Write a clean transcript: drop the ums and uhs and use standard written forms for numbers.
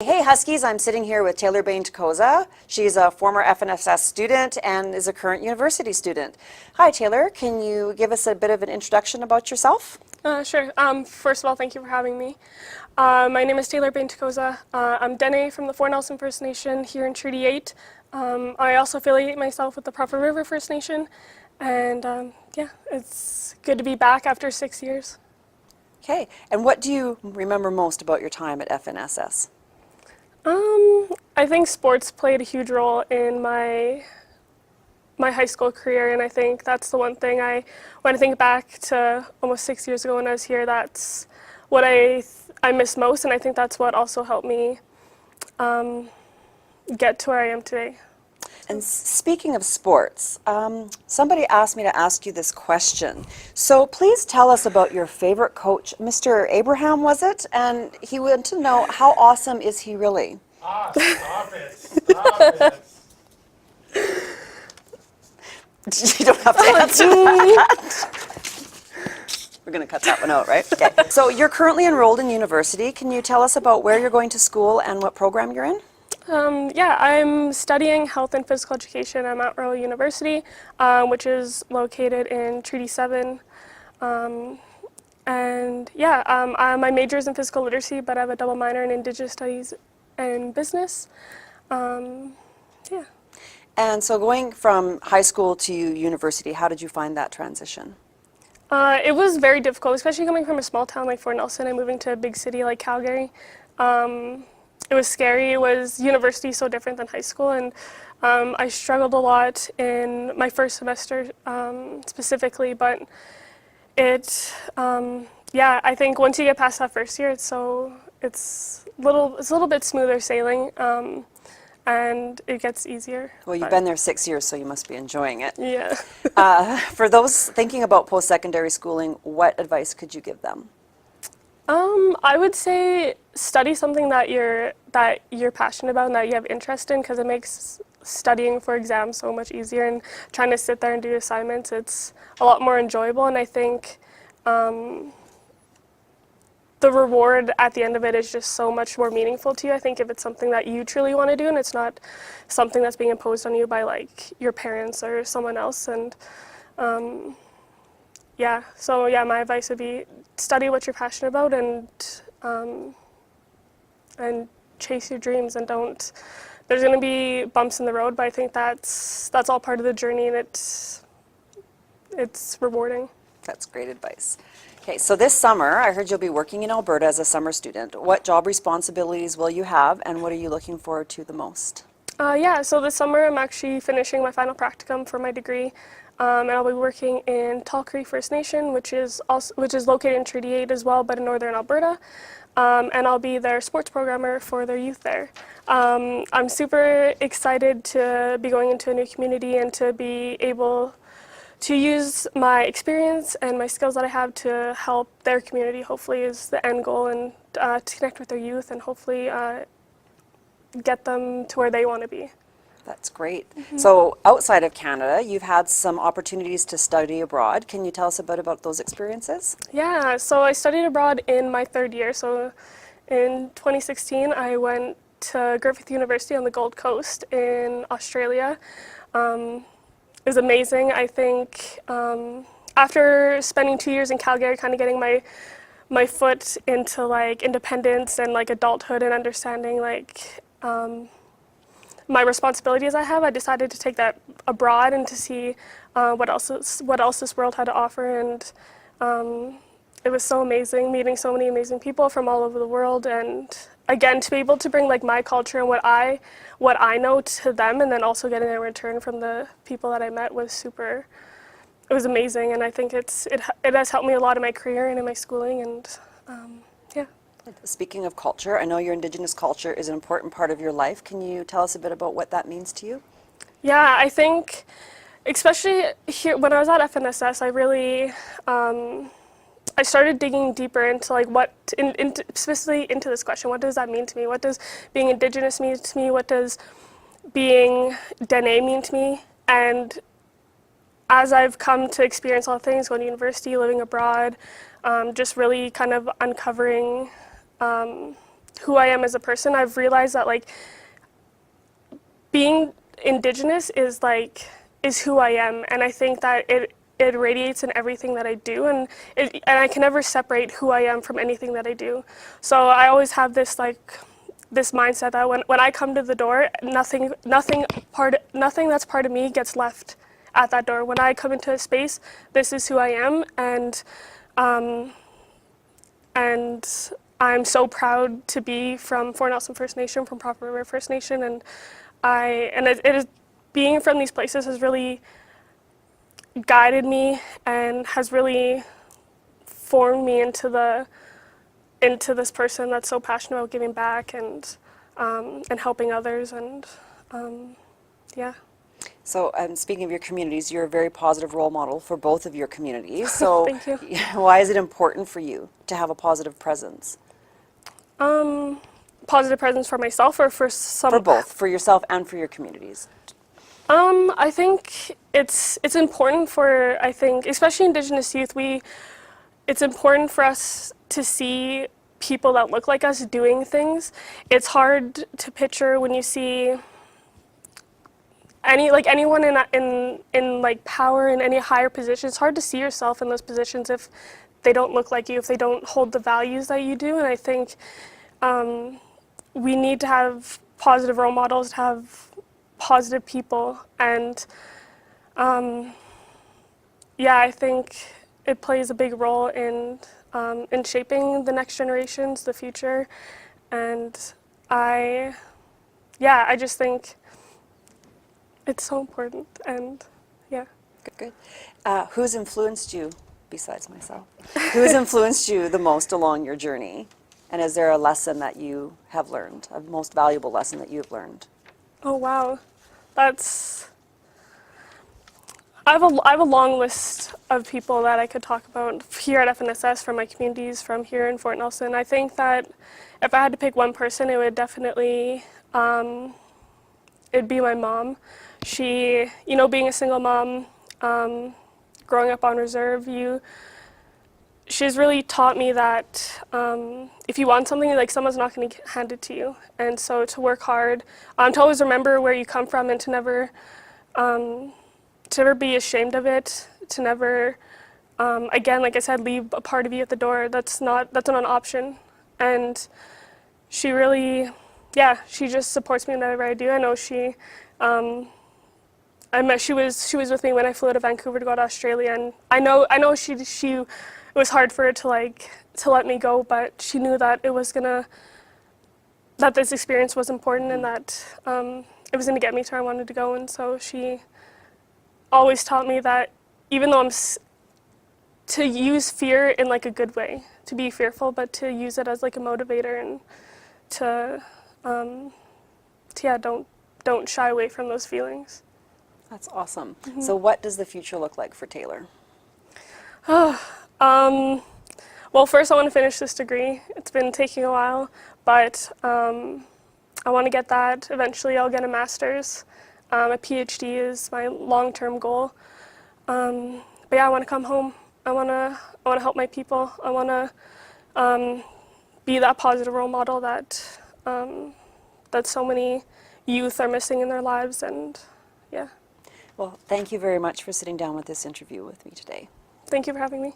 Hey Huskies, I'm sitting here with Taylor Bain-Takoza. She's a former FNSS student and is a current university student. Hi Taylor, can you give us a bit of an introduction about yourself? Sure. First of all, thank you for having me. My name is Taylor Bain-Takoza. I'm Dene from the Fort Nelson First Nation here in Treaty 8. I also affiliate myself with the Proper River First Nation, and yeah, it's good to be back after 6 years. Okay, and what do you remember most about your time at FNSS? I think sports played a huge role in my high school career, and I think that's the one thing when I think back to almost 6 years ago when I was here, that's what I miss most, and I think that's what also helped me get to where I am today. And speaking of sports, somebody asked me to ask you this question. So please tell us about your favorite coach, Mr. Abraham, was it? And he wanted to know, how awesome is he really? Ah, stop it. Stop it. You don't have to answer that. We're going to cut that one out, right? Okay. So you're currently enrolled in university. Can you tell us about where you're going to school and what program you're in? Yeah, I'm studying health and physical education at Mount Royal University, which is located in Treaty 7. And yeah, my major is in physical literacy, but I have a double minor in Indigenous Studies and Business. Yeah. And so going from high school to university, how did you find that transition? It was very difficult, especially coming from a small town like Fort Nelson and moving to a big city like Calgary. It was scary. It was university so different than high school, and I struggled a lot in my first semester specifically. But yeah, I think once you get past that first year, it's a little bit smoother sailing, and it gets easier. Well, you've been there 6 years, so you must be enjoying it. Yeah. For those thinking about post-secondary schooling, what advice could you give them? I would say study something that you're passionate about and that you have interest in, because it makes studying for exams so much easier, and trying to sit there and do assignments, it's a lot more enjoyable, and I think the reward at the end of it is just so much more meaningful to you. I think if it's something that you truly want to do and it's not something that's being imposed on you by like your parents or someone else, and yeah, so yeah, my advice would be study what you're passionate about, and chase your dreams, and don't. There's going to be bumps in the road, but I think that's all part of the journey, and it's rewarding. That's great advice. Okay, so this summer, I heard you'll be working in Alberta as a summer student. What job responsibilities will you have, and what are you looking forward to the most? Yeah, so this summer I'm actually finishing my final practicum for my degree, and I'll be working in Tall Creek First Nation, which is located in Treaty 8 as well, but in northern Alberta, and I'll be their sports programmer for their youth there. I'm super excited to be going into a new community and to be able to use my experience and my skills that I have to help their community, hopefully, is the end goal, and to connect with their youth and hopefully get them to where they want to be. That's great. Mm-hmm. So outside of Canada, you've had some opportunities to study abroad. Can you tell us a bit about those experiences? Yeah, so I studied abroad in my third year. So in 2016, I went to Griffith University on the Gold Coast in Australia. It was amazing. I think after spending 2 years in Calgary, kind of getting my foot into like independence and like adulthood and understanding like my responsibilities I decided to take that abroad and to see what else this world had to offer, and it was so amazing meeting so many amazing people from all over the world, and again to be able to bring like my culture and what I know to them, and then also getting a return from the people that I met was amazing, and I think it has helped me a lot in my career and in my schooling, and yeah. Speaking of culture, I know your Indigenous culture is an important part of your life. Can you tell us a bit about what that means to you? Yeah, I think, especially here, when I was at FNSS, I really, I started digging deeper into like specifically into this question. What does that mean to me? What does being Indigenous mean to me? What does being Dene mean to me? And as I've come to experience all things, going to university, living abroad, just really kind of uncovering who I am as a person. I've realized that like being Indigenous is who I am, and I think that it radiates in everything that I do, and I can never separate who I am from anything that I do. So I always have this this mindset that when I come to the door, nothing that's part of me gets left at that door. When I come into a space, this is who I am, and I'm so proud to be from Fort Nelson First Nation, from Proper River First Nation, and it is being from these places has really guided me and has really formed me into this person that's so passionate about giving back and helping others, and yeah. So, speaking of your communities, you're a very positive role model for both of your communities. So, Thank you. why is it important for you to have a positive presence? Positive presence for myself or for some? For both, for yourself and for your communities. I think it's important for, I think, especially Indigenous youth, it's important for us to see people that look like us doing things. It's hard to picture when you see anyone in like power in any higher position. It's hard to see yourself in those positions if they don't look like you, if they don't hold the values that you do. And I think we need to have positive role models, to have positive people, and yeah, I think it plays a big role in shaping the next generations, the future, and I just think it's so important, and yeah. Good. Who's influenced you, besides myself? Who has influenced you the most along your journey? And is there a lesson that you have learned, a most valuable lesson that you've learned? Oh wow, I have a long list of people that I could talk about here at FNSS, from my communities, from here in Fort Nelson. I think that if I had to pick one person, it would definitely it'd be my mom. She, being a single mom, growing up on reserve, she's really taught me that if you want something, like, someone's not going to hand it to you. And so to work hard, to always remember where you come from, and to never be ashamed of it, to never, again, like I said, leave a part of you at the door. That's not an option. And she really, she just supports me in whatever I do. I know she was with me when I flew to Vancouver to go to Australia, and I know she it was hard for her to let me go, but she knew that that this experience was important, and that it was gonna get me to where I wanted to go. And so she always taught me that even though to use fear in like a good way, to be fearful, but to use it as like a motivator, and to don't shy away from those feelings. That's awesome. So what does the future look like for Taylor? Well, first I want to finish this degree. It's been taking a while, but I want to get that. Eventually I'll get a master's. A PhD is my long-term goal. But yeah, I want to come home. I want to help my people. I want to be that positive role model that so many youth are missing in their lives, and yeah. Well, thank you very much for sitting down with this interview with me today. Thank you for having me.